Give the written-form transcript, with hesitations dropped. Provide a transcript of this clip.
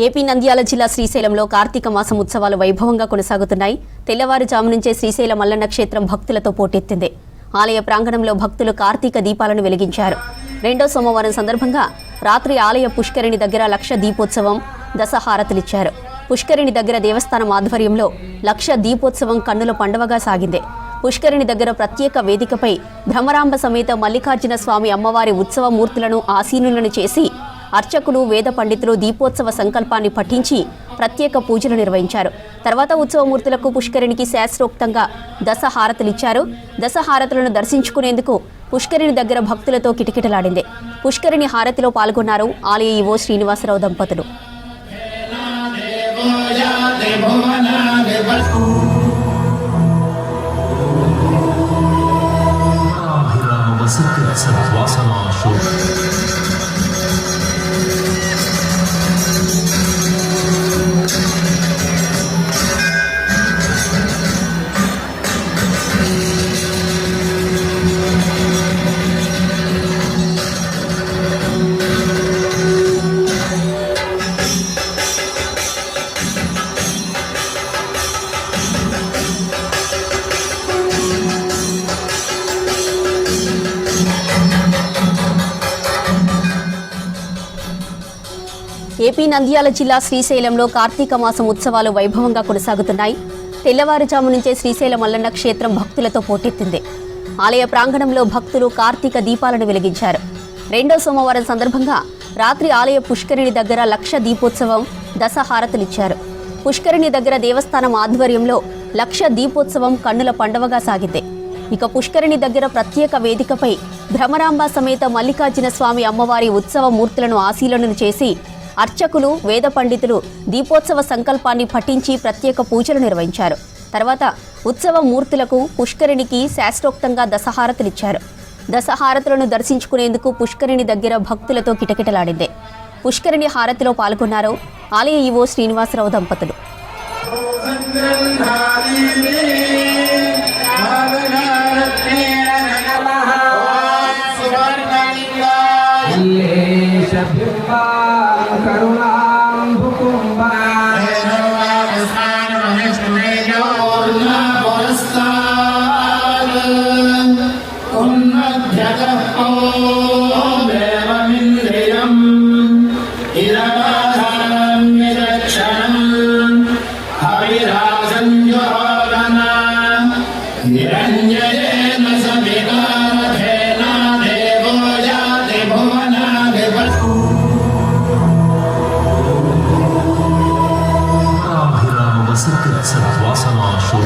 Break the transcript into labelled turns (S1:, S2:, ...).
S1: AP Nandyal జిల్లా శ్రీశైలంలో కార్తీక మాసం ఉత్సవాలు వైభవంగా కొనసాగుతున్నాయి. తెల్లవారుజాము నుంచే శ్రీశైలం మల్లన్న క్షేత్రం భక్తులతో పోటెత్తింది. ఆలయ ప్రాంగణంలో భక్తులు కార్తీక దీపాలను వెలిగించారు. రెండో సోమవారం సందర్భంగా రాత్రి ఆలయ పుష్కరిణి దగ్గర లక్ష దీపోత్సవం, దశహారతులిచ్చారు. పుష్కరిణి దగ్గర దేవస్థానం ఆధ్వర్యంలో లక్ష దీపోత్సవం కన్నుల పండువగా సాగింది. పుష్కరిణి దగ్గర ప్రత్యేక వేదికపై భ్రమరాంబ సమేత మల్లికార్జున స్వామి అమ్మవారి ఉత్సవ మూర్తులను ఆసీనులను చేసి అర్చకులు, వేద పండితులు దీపోత్సవ సంకల్పాన్ని పఠించి ప్రత్యేక పూజలు నిర్వహించారు. తర్వాత ఉత్సవమూర్తులకు పుష్కరిణికి శాస్త్రోక్తంగా దశహారతులిచ్చారు. దశహారతులను దర్శించుకునేందుకు పుష్కరిణి దగ్గర భక్తులతో కిటకిటలాడింది. పుష్కరిణి హారతిలో పాల్గొన్నారు ఆలయ ఈవో శ్రీనివాసరావు దంపతులు. ఏపీ నంద్యాల జిల్లా శ్రీశైలంలో కార్తీక మాసం ఉత్సవాలు వైభవంగా కొనసాగుతున్నాయి. తెల్లవారుజాము నుంచే శ్రీశైలం మల్లన్న క్షేత్రం భక్తులతో పోటెత్తింది. ఆలయ ప్రాంగణంలో భక్తులు కార్తీక దీపాలను వెలిగించారు. రెండో సోమవారం సందర్భంగా రాత్రి ఆలయ పుష్కరిణి దగ్గర లక్ష దీపోత్సవం, దశహారతులిచ్చారు. పుష్కరిణి దగ్గర దేవస్థానం ఆధ్వర్యంలో లక్ష దీపోత్సవం కన్నుల పండువగా సాగింది. ఇక పుష్కరిణి దగ్గర ప్రత్యేక వేదికపై భ్రమరాంబ సమేత మల్లికార్జున స్వామి అమ్మవారి ఉత్సవ మూర్తులను ఆశీలనను చేసి అర్చకులు, వేద పండితులు దీపోత్సవ సంకల్పాన్ని పఠించి ప్రత్యేక పూజలు నిర్వహించారు. తర్వాత ఉత్సవ మూర్తులకు పుష్కరిణికి శాస్త్రోక్తంగా దశహారతులిచ్చారు. దశహారతులను దర్శించుకునేందుకు పుష్కరిణి దగ్గర భక్తులతో కిటకిటలాడింది. పుష్కరిణి హారతిలో పాల్గొన్నారు ఆలయ ఈవో శ్రీనివాసరావు దంపతులు.
S2: సద్వాసనాశో